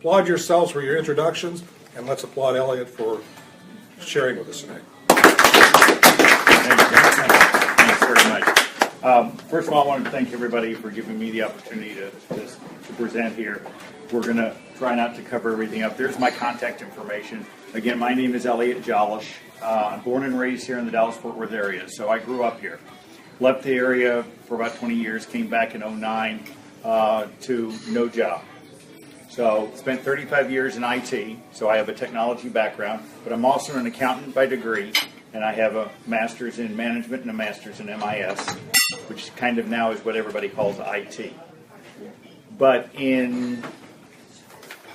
applaud yourselves for your introductions, and let's applaud Elliot for sharing with us tonight. Thanks very much. First of all, I want to thank everybody for giving me the opportunity to present here. We're going to try not to cover everything up. There's my contact information. Again, my name is Elliot Jolesch. I'm born and raised here in the Dallas-Fort Worth area, so I grew up here. Left the area for about 20 years, came back in 2009 to no job. So spent 35 years in IT, so I have a technology background, but I'm also an accountant by degree, and I have a master's in management and a master's in MIS, which kind of now is what everybody calls IT. But in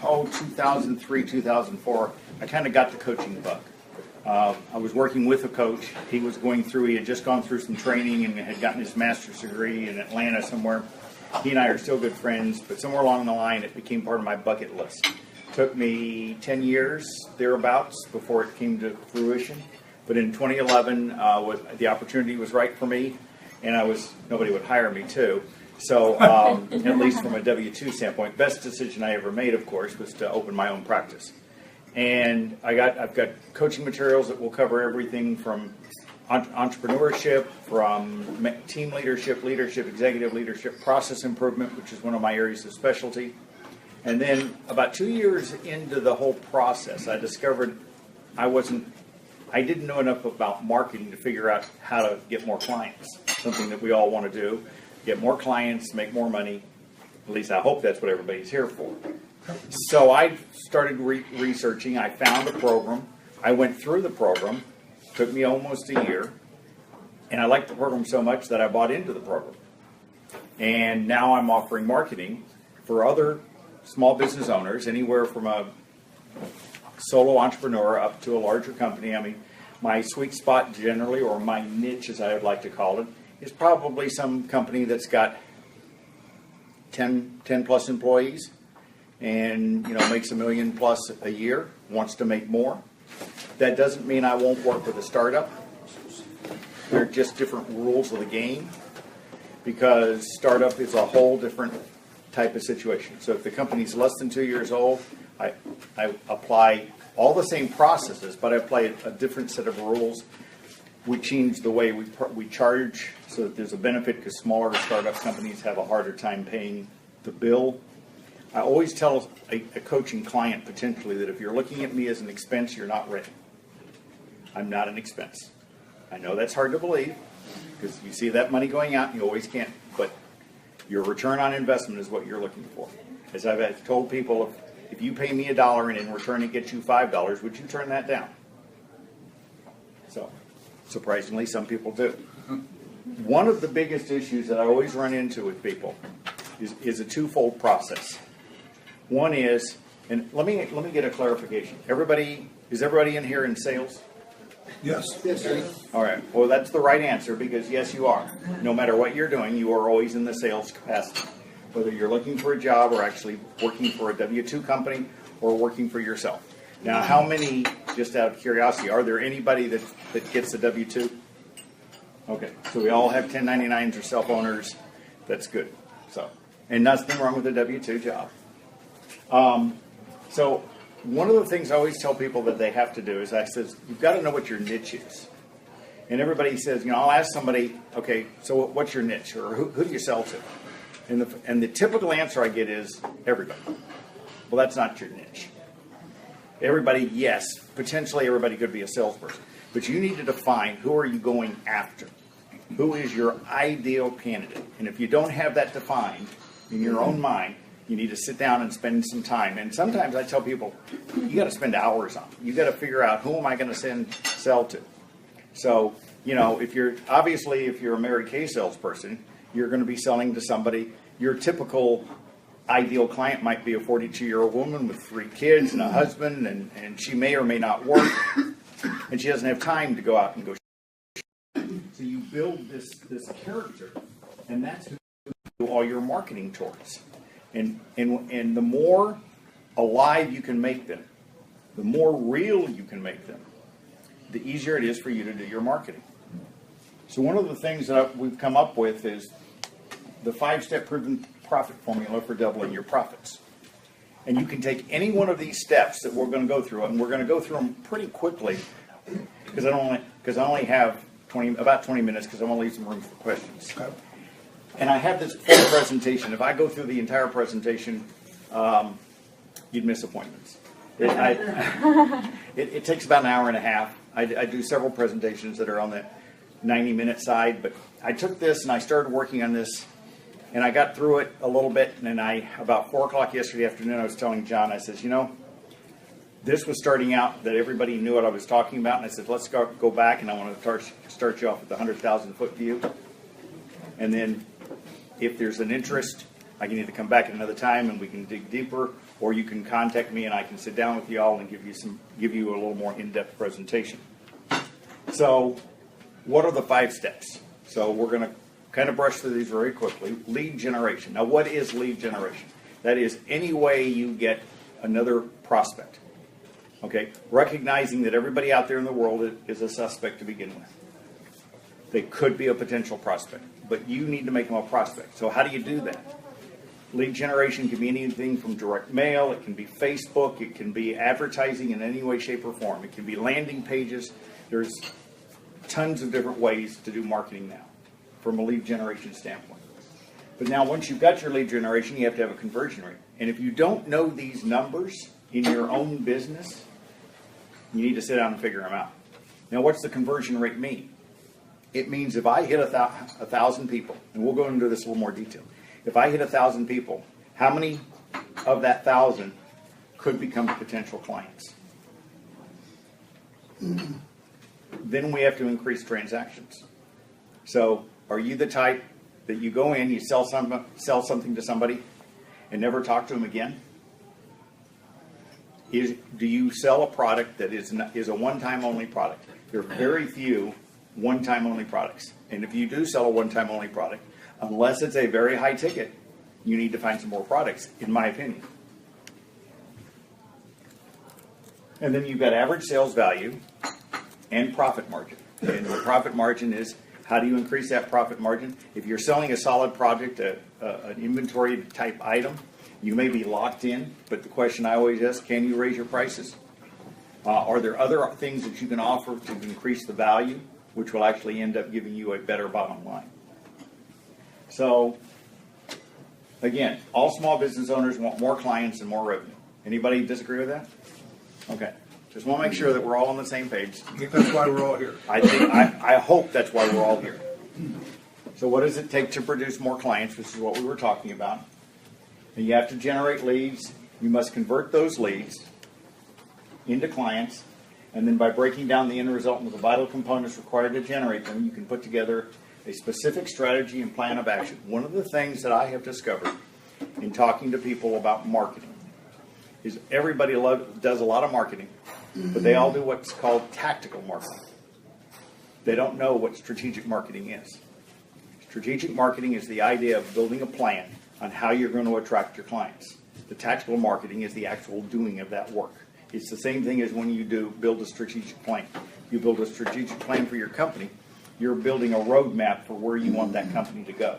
2003, 2004, I kind of got the coaching bug. I was working with a coach. He had just gone through some training and had gotten his master's degree in Atlanta somewhere. He and I are still good friends, but somewhere along the line it became part of my bucket list. Took me 10 years, thereabouts, before it came to fruition. But in 2011, the opportunity was right for me, and nobody would hire me too. So, at least from a W-2 standpoint, best decision I ever made, of course, was to open my own practice. And I've got coaching materials that will cover everything from entrepreneurship, from team leadership, executive leadership, process improvement, which is one of my areas of specialty. And then about 2 years into the whole process, I discovered I didn't know enough about marketing to figure out how to get more clients, something that we all want to do. Get more clients, make more money. At least I hope that's what everybody's here for. So I started researching. I found a program. I went through the program. Took me almost a year. And I liked the program so much that I bought into the program. And now I'm offering marketing for other small business owners, anywhere from a solo entrepreneur up to a larger company. I mean, my sweet spot generally, or my niche as I would like to call it, is probably some company that's got 10 plus employees and makes $1 million plus a year, wants to make more. That doesn't mean I won't work with a startup. They're just different rules of the game, because startup is a whole different type of situation. So if the company's less than 2 years old, I apply all the same processes, but I apply a different set of rules. We change the way we charge so that there's a benefit, because smaller startup companies have a harder time paying the bill. I always tell a coaching client potentially that if you're looking at me as an expense, you're not ready. I'm not an expense. I know that's hard to believe, because you see that money going out and you always can't, but your return on investment is what you're looking for. As I've told people, if you pay me $1 and in return it gets you $5, would you turn that down? So, surprisingly, some people do. One of the biggest issues that I always run into with people is a twofold process. One is, and let me get a clarification. Is everybody in here in sales? Yes. Yes. All right. Well, that's the right answer, because yes, you are. No matter what you're doing, you are always in the sales capacity. Whether you're looking for a job or actually working for a W-2 company or working for yourself. Now, how many, just out of curiosity, are there anybody that gets a W-2? Okay, so we all have 1099s or self-owners. That's good. So, and nothing wrong with a W-2 job. So one of the things I always tell people that they have to do is I says, you've got to know what your niche is. And everybody says, I'll ask somebody, okay, so what's your niche? Or who do you sell to? And the typical answer I get is everybody. Well, that's not your niche. Everybody, yes, potentially everybody could be a salesperson. But you need to define, who are you going after? Who is your ideal candidate? And if you don't have that defined in your own mind, you need to sit down and spend some time. And sometimes I tell people, you got to spend hours on it. You got to figure out, who am I going to sell to? So, if you're a Mary Kay salesperson, you're going to be selling to somebody. Your typical ideal client might be a 42-year-old woman with 3 kids and a husband, and she may or may not work, and she doesn't have time to go out and go shopping. So you build this character, and that's who you do all your marketing towards. And the more alive you can make them, the more real you can make them, the easier it is for you to do your marketing. So one of the things that we've come up with is the 5-step proven profit formula for doubling your profits. And you can take any one of these steps that we're going to go through, and we're going to go through them pretty quickly because I only have about 20 minutes because I want to leave some room for questions. Okay. And I have this full presentation. If I go through the entire presentation, you'd miss appointments. It takes about an hour and a half. I do several presentations that are on the 90-minute side, but I took this and I started working on this, and I got through it a little bit, and then about 4 o'clock yesterday afternoon, I was telling John, I says, you know, this was starting out that everybody knew what I was talking about, and I said, let's go back, and I want to start you off with the 100,000-foot view. And then if there's an interest, I can either come back at another time and we can dig deeper, or you can contact me and I can sit down with you all and give you a little more in-depth presentation. So what are the 5 steps? So we're going to kind of brush through these very quickly. Lead generation. Now, what is lead generation? That is any way you get another prospect. Okay? Recognizing that everybody out there in the world is a suspect to begin with. They could be a potential prospect, but you need to make them a prospect. So how do you do that? Lead generation can be anything from direct mail, it can be Facebook, it can be advertising in any way, shape, or form. It can be landing pages. There's tons of different ways to do marketing now from a lead generation standpoint. But now once you've got your lead generation, you have to have a conversion rate. And if you don't know these numbers in your own business, you need to sit down and figure them out. Now what's the conversion rate mean? It means if I hit 1,000 people, and we'll go into this in a little more detail. If I hit 1,000 people, how many of that 1,000 could become potential clients? Then we have to increase transactions. So are you the type that you go in, you sell something to somebody and never talk to them again? Do you sell a product that is a one-time only product? There are very few one-time only products. And if you do sell a one-time only product, unless it's a very high ticket, you need to find some more products, in my opinion. And then you've got average sales value and profit margin. And the profit margin is, how do you increase that profit margin? If you're selling a solid product, an inventory type item, you may be locked in, but the question I always ask, can you raise your prices? Are there other things that you can offer to increase the value, which will actually end up giving you a better bottom line? So, again, all small business owners want more clients and more revenue. Anybody disagree with that? Okay. Just want to make sure that we're all on the same page. I think that's why we're all here. I hope that's why we're all here. So what does it take to produce more clients, which is what we were talking about? And you have to generate leads. You must convert those leads into clients. And then by breaking down the end result into the vital components required to generate them, you can put together a specific strategy and plan of action. One of the things that I have discovered in talking to people about marketing is everybody does a lot of marketing, but they all do what's called tactical marketing. They don't know what strategic marketing is. Strategic marketing is the idea of building a plan on how you're going to attract your clients. The tactical marketing is the actual doing of that work. It's the same thing as when you build a strategic plan. You build a strategic plan for your company, you're building a roadmap for where you want that company to go.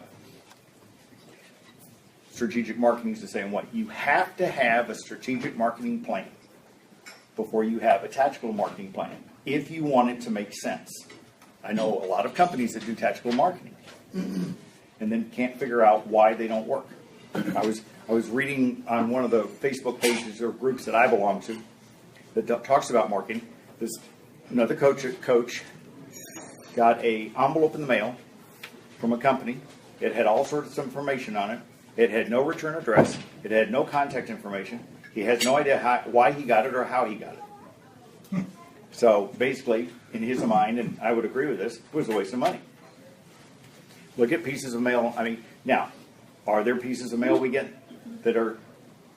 Strategic marketing is the same way. You have to have a strategic marketing plan before you have a tactical marketing plan, if you want it to make sense. I know a lot of companies that do tactical marketing and then can't figure out why they don't work. I was reading on one of the Facebook pages or groups that I belong to that talks about marketing. This another coach got an envelope in the mail from a company. It had all sorts of information on it. It had no return address. It had no contact information. He has no idea why he got it or how he got it. So basically, in his mind, and I would agree with this, it was a waste of money. Look at pieces of mail. I mean, now, are there pieces of mail we get that are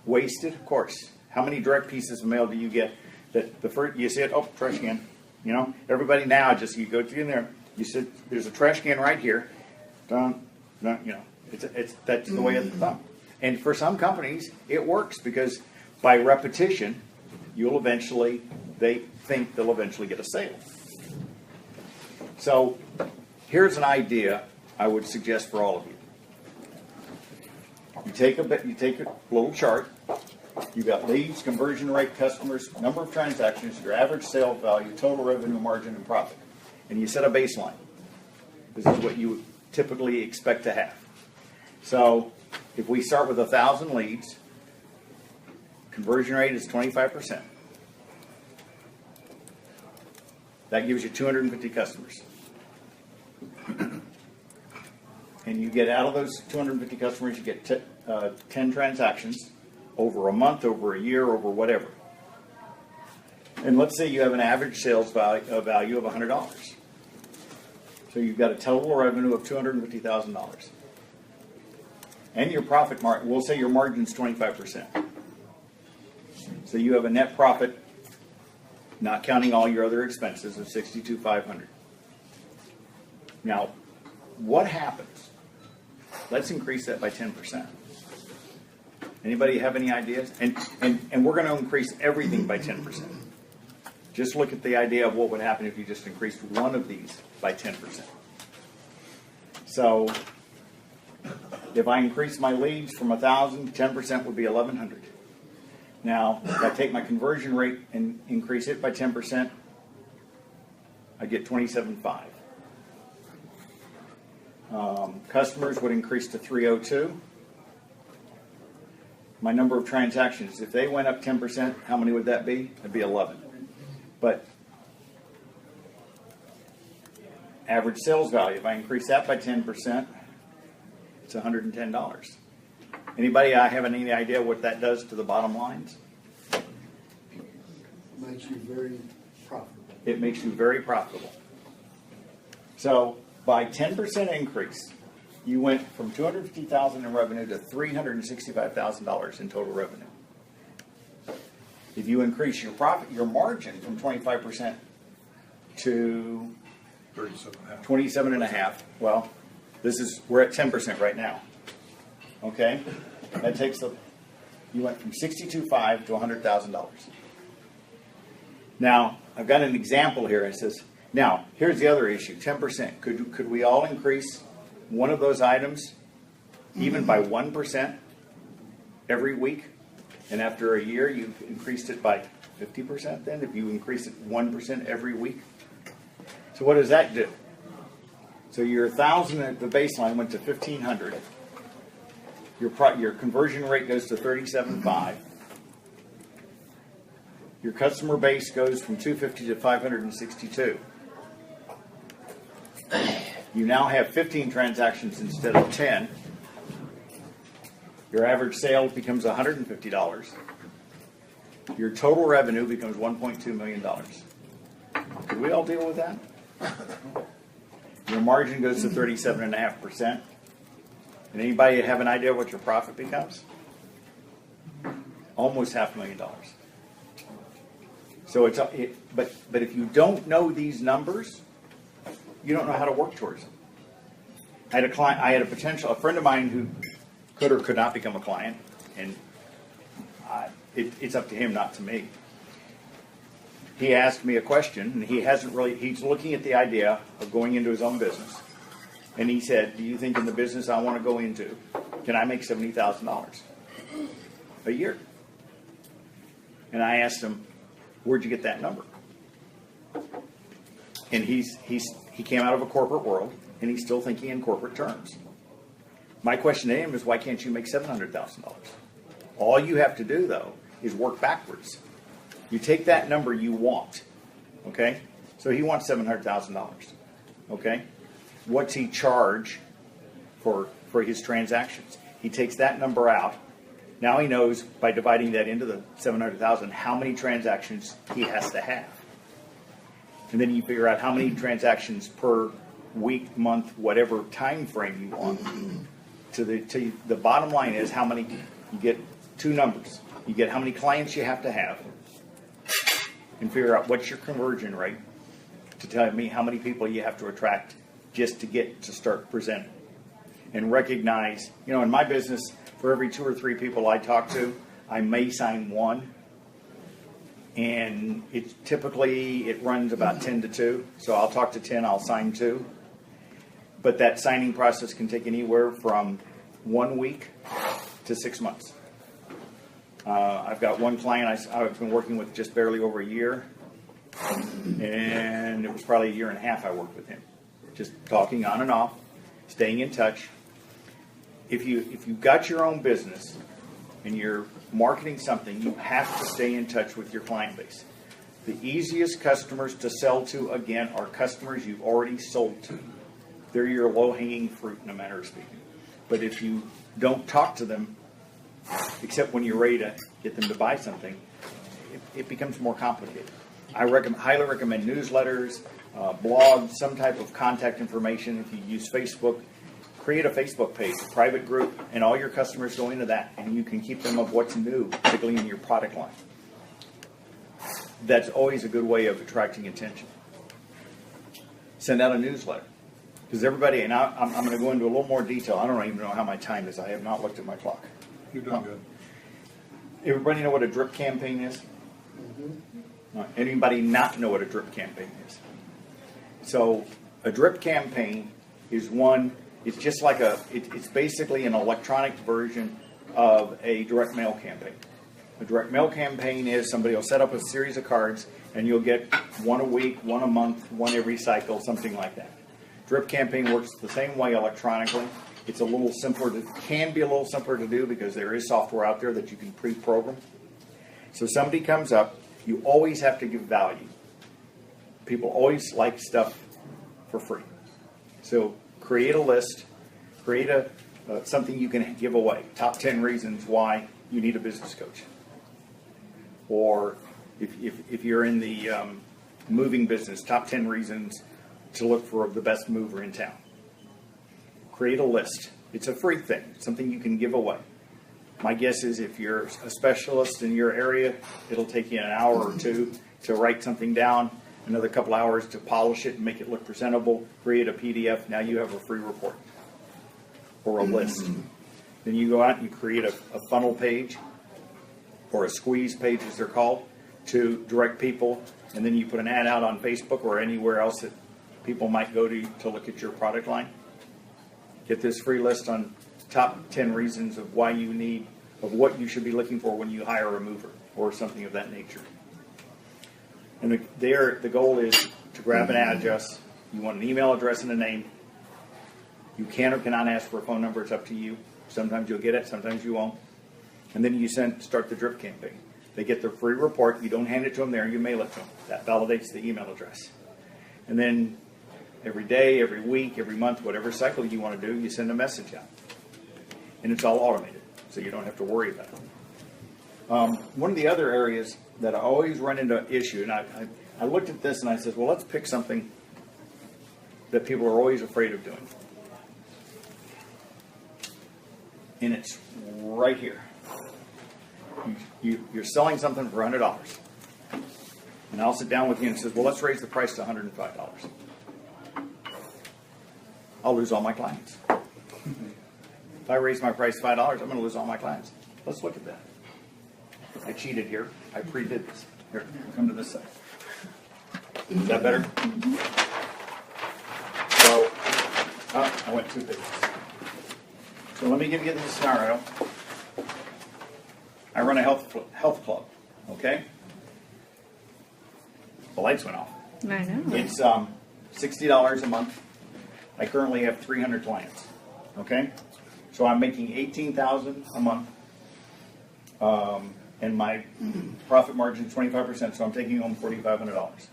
wasted? Of course. How many direct pieces of mail do you get that the first you see it? Oh, trash can. You know, everybody now just you go in there. You said there's a trash can right here. You know, that's the way of the thumb. And for some companies, it works because by repetition, they think they'll eventually get a sale. So here's an idea I would suggest for all of you. You take a little chart, You got leads, conversion rate, customers, number of transactions, your average sale value, total revenue margin, and profit. And you set a baseline. This is what you typically expect to have. So if we start with 1,000 leads, conversion rate is 25%. That gives you 250 customers. And you get out of those 250 customers, you get 10 transactions over a month, over a year, over whatever. And let's say you have an average sales value of $100. So you've got a total revenue of $250,000. And your profit margin, we'll say your margin's 25%. So you have a net profit, not counting all your other expenses, of $62,500. Now, what happens? Let's increase that by 10%. Anybody have any ideas? And we're going to increase everything by 10%. Just look at the idea of what would happen if you just increased one of these by 10%. So if I increase my leads from 1,000, 10% would be 1,100. Now, if I take my conversion rate and increase it by 10%, I get 27.5. Customers would increase to 302. My number of transactions, if they went up 10%, how many would that be? It'd be 11. But average sales value, if I increase that by 10%, it's $110. Anybody have any idea what that does to the bottom lines? Makes you very profitable. It makes you very profitable. So by 10% increase, you went from $250,000 in revenue to $365,000 in total revenue. If you increase your profit, your margin from 25% to 27.5, well, we're at 10% right now. Okay, that takes you went from $62,500 to $100,000. Now I've got an example here. It says, now here's the other issue: 10%. Could we all increase one of those items even by 1% every week? And after a year, you've increased it by 50%. Then, if you increase it 1% every week, so what does that do? So your 1,000 at the baseline went to 1,500. Your conversion rate goes to 37.5. Your customer base goes from 250 to 562. You now have 15 transactions instead of 10. Your average sale becomes $150. Your total revenue becomes $1.2 million. Could we all deal with that? Your margin goes to 37.5%. And anybody have an idea what your profit becomes? Almost $500,000. So but if you don't know these numbers, you don't know how to work towards them. I had a friend of mine who could or could not become a client, and it's up to him, not to me. He asked me a question, and he's looking at the idea of going into his own business. And he said, do you think in the business I want to go into, can I make $70,000 a year? And I asked him, where'd you get that number? And he came out of a corporate world, and he's still thinking in corporate terms. My question to him is, why can't you make $700,000? All you have to do, though, is work backwards. You take that number you want, okay? So he wants $700,000, okay? What's he charge for his transactions? He takes that number out. Now he knows, by dividing that into the $700,000, how many transactions he has to have. And then you figure out how many transactions per week, month, whatever time frame you want. The bottom line is how many, you get two numbers. You get how many clients you have to have, and figure out what's your conversion rate to tell me how many people you have to attract just to get to start presenting. And recognize, in my business, for every 2 or 3 people I talk to, I may sign one. And it runs about 10 to 2. So I'll talk to 10, I'll sign 2. But that signing process can take anywhere from 1 week to 6 months. I've got one client I've been working with just barely over a year, and it was probably a year and a half I worked with him. Just talking on and off, staying in touch. If you've got your own business and you're marketing something, you have to stay in touch with your client base. The easiest customers to sell to, again, are customers you've already sold to. They're your low-hanging fruit, in a manner of speaking. But if you don't talk to them, except when you're ready to get them to buy something, it becomes more complicated. I highly recommend newsletters, blogs, some type of contact information. If you use Facebook, create a Facebook page, a private group, and all your customers go into that, and you can keep them of what's new, particularly in your product line. That's always a good way of attracting attention. Send out a newsletter. Because everybody, and I'm going to go into a little more detail. I don't even know how my time is. I have not looked at my clock. You're doing good. Everybody know what a drip campaign is? Anybody not know what a drip campaign is? So a drip campaign is it's just like it's basically an electronic version of a direct mail campaign. A direct mail campaign is somebody will set up a series of cards and you'll get one a week, one a month, one every cycle, something like that. Drip campaign works the same way electronically. It's a little simpler, can be a little simpler to do because there is software out there that you can pre-program. So somebody comes up, you always have to give value. People always like stuff for free. So create a list, create something you can give away. Top 10 reasons why you need a business coach. Or if you're in the moving business, top 10 reasons to look for the best mover in town. Create a list. It's a free thing, something you can give away. My guess is if you're a specialist in your area, it'll take you an hour or two to write something down, another couple hours to polish it and make it look presentable, create a PDF. Now you have a free report or a list. Then you go out and you create a funnel page or a squeeze page, as they're called, to direct people. And then you put an ad out on Facebook or anywhere else that people might go to look at your product line. Get this free list on top 10 reasons of what you should be looking for when you hire a mover or something of that nature. And the goal is to grab an address. You want an email address and a name. You can or cannot ask for a phone number. It's up to you. Sometimes you'll get it, sometimes you won't. And then you start the drip campaign. They get their free report. You don't hand it to them there. You mail it to them. That validates the email address. And then every day, every week, every month, whatever cycle you want to do, you send a message out. And it's all automated, so you don't have to worry about it. One of the other areas that I always run into issue, and I looked at this and I said, well, let's pick something that people are always afraid of doing. And it's right here. You're selling something for $100. And I'll sit down with you and says, well, let's raise the price to $105. I'll lose all my clients. If I raise my price $5, I'm going to lose all my clients. Let's look at that. I cheated here. I pre-did this. Here, come to this side. Is that better? So, I went too big. So let me give you this scenario. I run a health club, okay? The lights went off. I know. It's $60 a month. I currently have 300 clients, okay? So I'm making $18,000 a month, and my profit margin is 25%, so I'm taking home $4,500.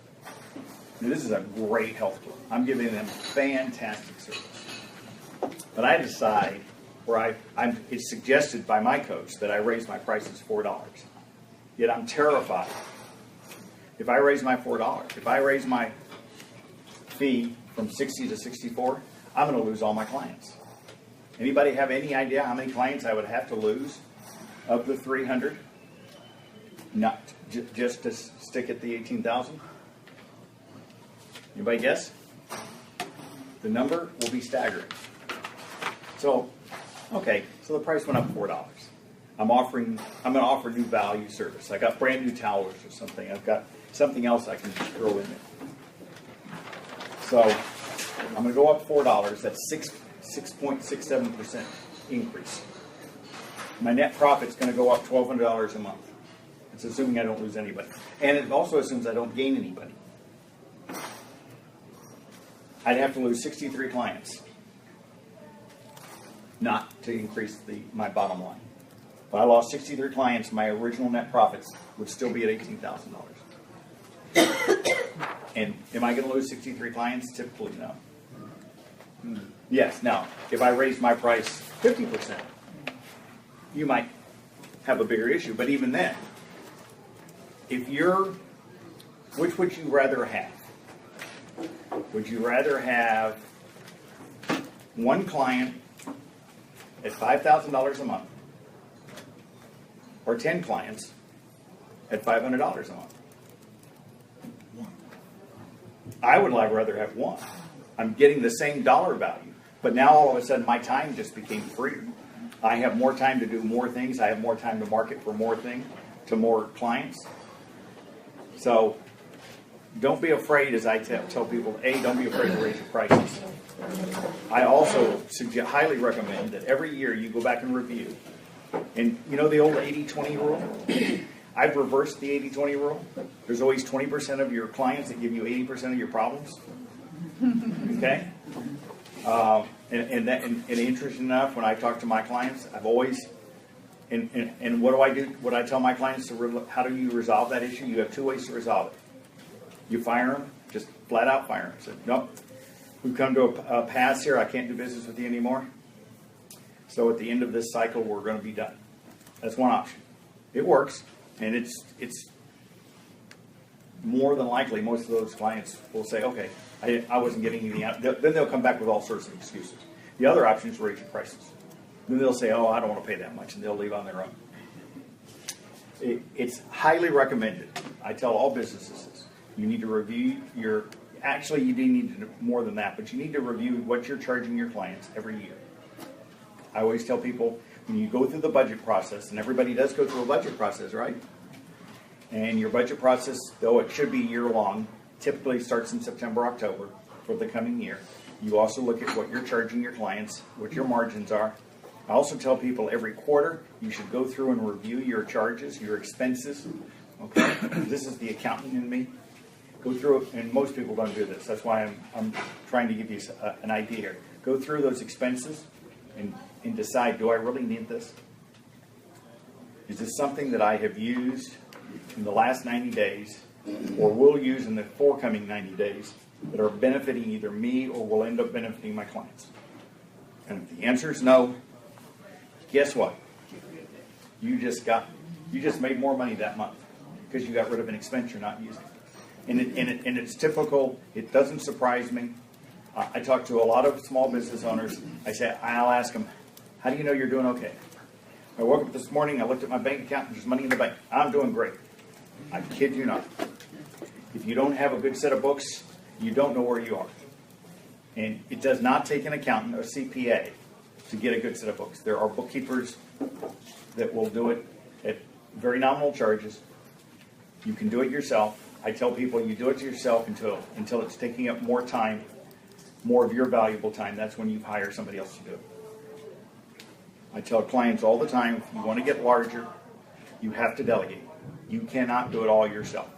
This is a great health club. I'm giving them fantastic service. But I decide, it's suggested by my coach that I raise my prices $4. Yet I'm terrified. If I raise my $4, if I raise my fee from 60 to 64, I'm going to lose all my clients. Anybody have any idea how many clients I would have to lose of the 300? Not just to stick at the 18,000? Anybody guess? The number will be staggering. So, okay, so the price went up $4. I'm going to offer new value service. I got brand new towels or something. I've got something else I can throw in there. So I'm going to go up $4. That's 6.67% increase. my net profit's going to go up $1,200 a month. It's assuming I don't lose anybody. And it also assumes I don't gain anybody. I'd have to lose 63 clients not to increase my bottom line. If I lost 63 clients, my original net profits would still be at $18,000. And am I going to lose 63 clients? Typically, no. Yes, now, if I raise my price 50%, you might have a bigger issue. But even then, which would you rather have? Would you rather have one client at $5,000 a month or 10 clients at $500 a month? I would rather have one. I'm getting the same dollar value, but now all of a sudden my time just became free. I have more time to do more things. I have more time to market for more things to more clients. So don't be afraid, as I tell people, don't be afraid to raise your prices. I also highly recommend that every year you go back and review. And you know the old 80-20 rule? I've reversed the 80-20 rule. There's always 20% of your clients that give you 80% of your problems. Okay? And interesting enough, when I talk to my clients, I've always, and what do I do? What I tell my clients, how do you resolve that issue? You have two ways to resolve it. You fire them, just flat out fire them. Say, nope, we've come to a pass here. I can't do business with you anymore. So at the end of this cycle, we're going to be done. That's one option. It works, and it's more than likely most of those clients will say, okay, I wasn't getting anything out. Then they'll come back with all sorts of excuses. The other option is raise your prices. Then they'll say, oh, I don't want to pay that much, and they'll leave on their own. It's highly recommended. I tell all businesses this. You need to review actually you do need to do more than that, but you need to review what you're charging your clients every year. I always tell people, when you go through the budget process, and everybody does go through a budget process, right? And your budget process, though it should be year-long, typically starts in September, October for the coming year. You also look at what you're charging your clients, what your margins are. I also tell people every quarter you should go through and review your charges, your expenses. Okay, this is the accountant in me. Go through it, and most people don't do this. That's why I'm trying to give you an idea here. Go through those expenses and decide, do I really need this? Is this something that I have used in the last 90 days or will use in the forthcoming 90 days that are benefiting either me or will end up benefiting my clients? And if the answer is no, guess what? You just made more money that month because you got rid of an expense you're not using. And it's typical. It doesn't surprise me. I talk to a lot of small business owners. I'll ask them, how do you know you're doing okay? I woke up this morning, I looked at my bank account, and there's money in the bank. I'm doing great. I kid you not. If you don't have a good set of books, you don't know where you are. And it does not take an accountant or CPA to get a good set of books. There are bookkeepers that will do it at very nominal charges. You can do it yourself. I tell people you do it to yourself until it's taking up more time, more of your valuable time. That's when you hire somebody else to do it. I tell clients all the time, if you want to get larger, you have to delegate. You cannot do it all yourself.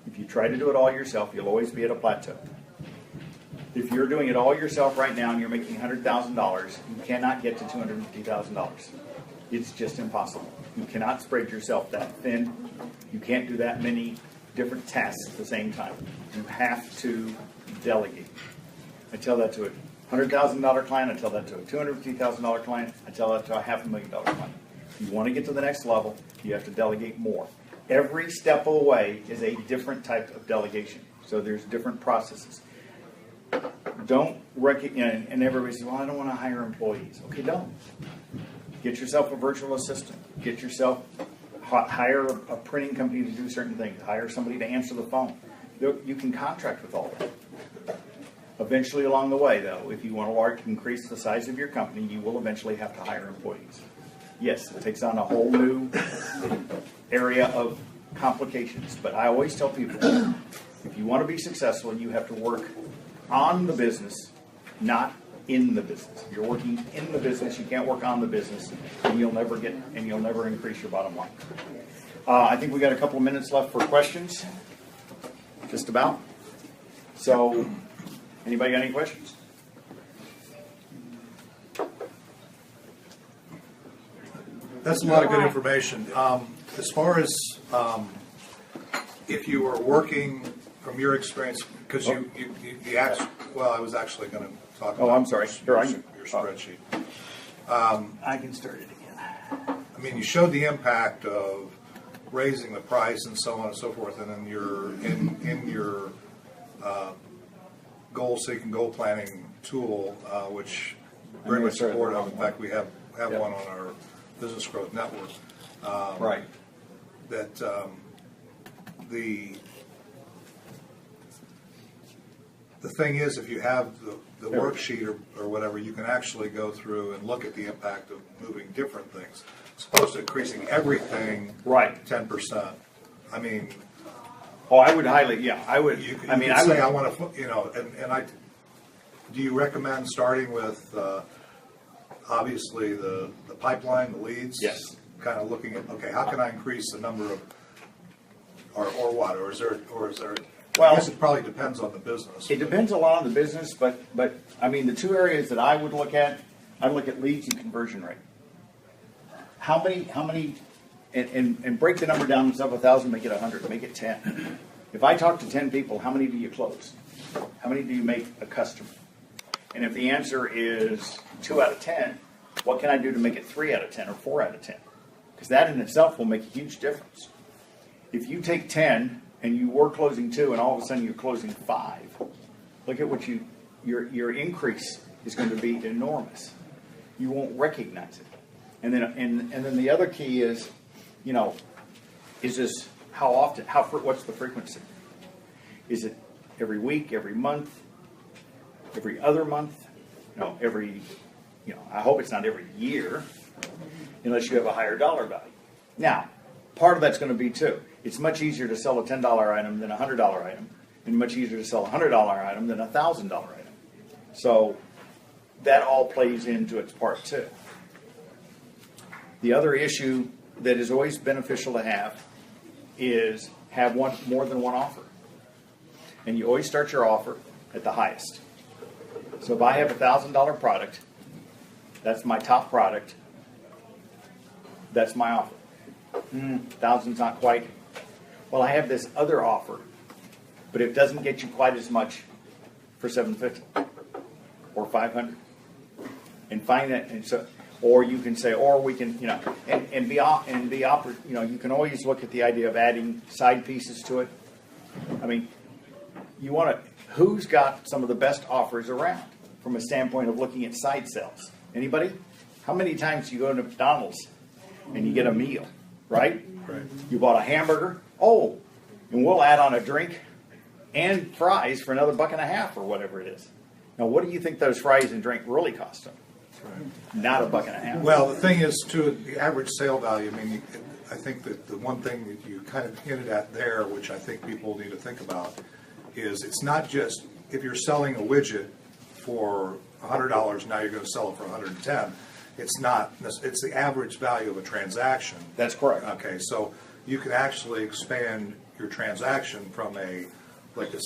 If you try to do it all yourself, you'll always be at a plateau. If you're doing it all yourself right now and you're making $100,000, you cannot get to $250,000. It's just impossible. You cannot spread yourself that thin. You can't do that many different tasks at the same time. You have to delegate. I tell that to a $100,000 client. I tell that to a $250,000 client. I tell that to a $500,000 client. If you want to get to the next level, you have to delegate more. Every step of the way is a different type of delegation. So there's different processes. Don't recognize, and everybody says, well, I don't want to hire employees. Okay, don't. Get yourself a virtual assistant. Get yourself, hire a printing company to do certain things. Hire somebody to answer the phone. You can contract with all that. Eventually along the way, though, if you want to increase the size of your company, you will eventually have to hire employees. Yes, it takes on a whole new area of complications. But I always tell people, if you want to be successful, you have to work on the business, not in the business. If you're working in the business, you can't work on the business, and you'll never increase your bottom line. I think we got a couple of minutes left for questions. Just about. So, anybody got any questions? That's a lot of good information. As far as if you were working from your experience, because you well, I was actually going to talk about I'm sorry. your spreadsheet. I can start it again. I mean, you showed the impact of raising the price and so on and so forth, and then in your goal seeking, goal planning tool, which very much supportive. In fact, we have one on our Business Growth Network. Right. That the thing is, if you have the worksheet or whatever, you can actually go through and look at the impact of moving different things, as opposed to increasing everything Right. 10%. I mean, I would highly, I would. you could I mean, say I want to, do you recommend starting with obviously the pipeline, the leads? Yes. Kind of looking at, okay, how can I increase the number of, or what, or is there, Well, I guess it probably depends on the business. It depends a lot on the business, but I mean, the two areas that I would look at, I'd look at leads and conversion rate. How many, and break the number down instead of 1,000, make it 100, make it 10. If I talk to 10 people, how many do you close? How many do you make a customer? And if the answer is 2 out of 10, what can I do to make it 3 out of 10 or 4 out of 10? Because that in itself will make a huge difference. If you take 10 and you were closing 2 and all of a sudden you're closing 5, look at what your increase is going to be enormous. You won't recognize it. And then the other key is, is this how often, what's the frequency? Is it every week, every month, every other month? No, I hope it's not every year, unless you have a higher dollar value. Now, part of that's going to be too. It's much easier to sell a $10 item than a $100 item, and much easier to sell a $100 item than a $1,000 item. So that all plays into its part too. The other issue that is always beneficial to have is have more than one offer. And you always start your offer at the highest. So if I have a $1,000 product, that's my top product, that's my offer. 1,000's not quite. Well, I have this other offer, but it doesn't get you quite as much for $750 or $500. And find that, and so, or you can say, or we can, you can always look at the idea of adding side pieces to it. I mean, who's got some of the best offers around from a standpoint of looking at side sales? Anybody? How many times do you go to McDonald's and you get a meal, right? Right. You bought a hamburger, and we'll add on a drink and fries for another $1.50 or whatever it is. Now, what do you think those fries and drink really cost them? Right. Not $1.50. Well, the thing is, too, the average sale value, I mean, I think that the one thing that you kind of hinted at there, which I think people need to think about, is it's not just if you're selling a widget for $100, now you're going to sell it for $110. It's not. It's the average value of a transaction. That's correct. Okay, so you can actually expand your transaction from a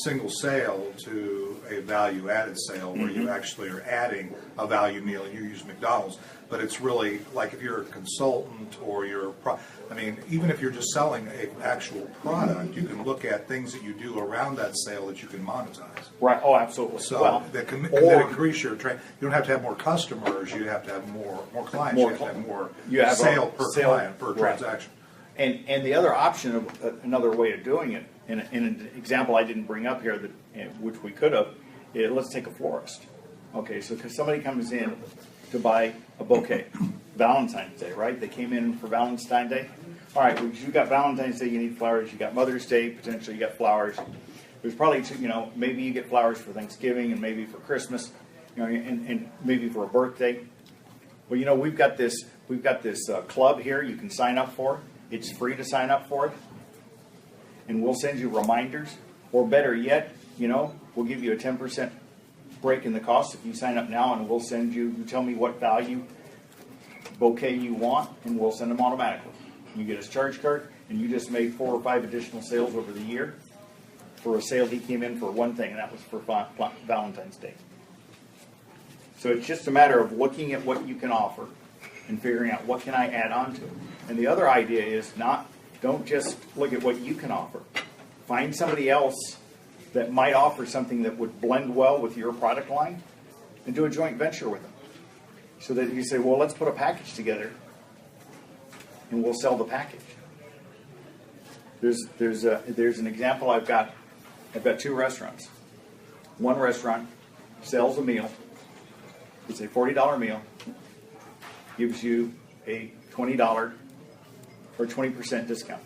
single sale to a value-added sale where you actually are adding a value meal, and you use McDonald's. But it's really like if you're a consultant or even if you're just selling an actual product, you can look at things that you do around that sale that you can monetize. Right. Oh, absolutely. So that increase your you don't have to have more customers. You have to have more clients. You have to have more sale per client per transaction. And the other option of another way of doing it, and an example I didn't bring up here, which we could have, is let's take a florist. Okay, so because somebody comes in to buy a bouquet, Valentine's Day, right? They came in for Valentine's Day. All right, well, you got Valentine's Day, you need flowers. You got Mother's Day, potentially you got flowers. There's probably maybe you get flowers for Thanksgiving and maybe for Christmas, and maybe for a birthday. Well, we've got this club here you can sign up for. It's free to sign up for it. And we'll send you reminders. Or better yet, we'll give you a 10% break in the cost if you sign up now, and we'll send you tell me what value bouquet you want, and we'll send them automatically. You get his charge card, and you just made 4 or 5 additional sales over the year for a sale he came in for one thing, and that was for Valentine's Day. So it's just a matter of looking at what you can offer and figuring out what can I add on to it. And the other idea is don't just look at what you can offer. Find somebody else that might offer something that would blend well with your product line and do a joint venture with them. So that you say, well, let's put a package together and we'll sell the package. There's an example I've got 2 restaurants. One restaurant sells a meal. It's a $40 meal. Gives you a $20 or 20% discount.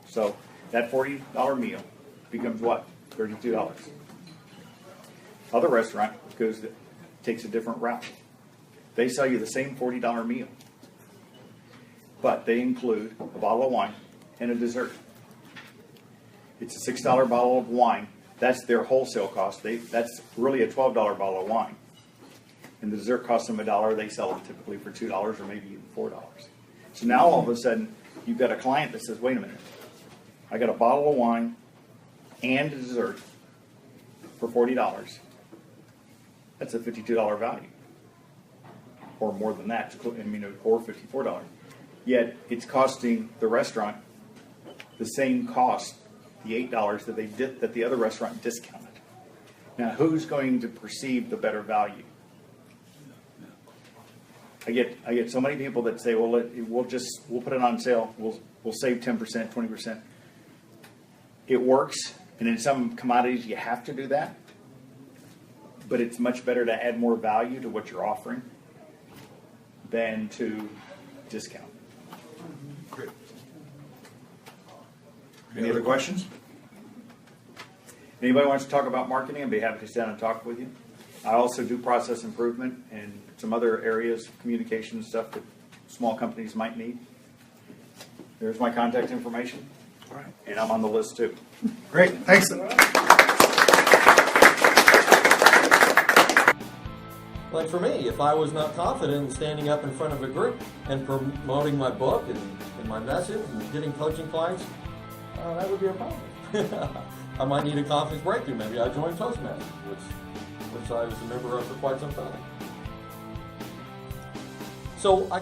So that $40 meal becomes what? $32. Other restaurant takes a different route. They sell you the same $40 meal, but they include a bottle of wine and a dessert. It's a $6 bottle of wine. That's their wholesale cost. That's really a $12 bottle of wine. And the dessert costs them $1. They sell it typically for $2 or maybe even $4. So now all of a sudden, you've got a client that says, wait a minute, I got a bottle of wine and a dessert for $40. That's a $52 value. Or more than that, or $54. Yet it's costing the restaurant the same cost, the $8 that the other restaurant discounted. Now, who's going to perceive the better value? I get so many people that say, well, we'll put it on sale. We'll save 10%, 20%. It works, and in some commodities you have to do that. But it's much better to add more value to what you're offering than to discount. Great. Any other questions? Anybody wants to talk about marketing? I'd be happy to sit down and talk with you. I also do process improvement and some other areas of communication and stuff that small companies might need. There's my contact information. All right. And I'm on the list too. Great. Thanks. Like for me, if I was not confident in standing up in front of a group and promoting my book and my message and getting coaching clients, that would be a problem. I might need a confidence breakthrough. Maybe I join Toastmasters, which I was a member of for quite some time. So I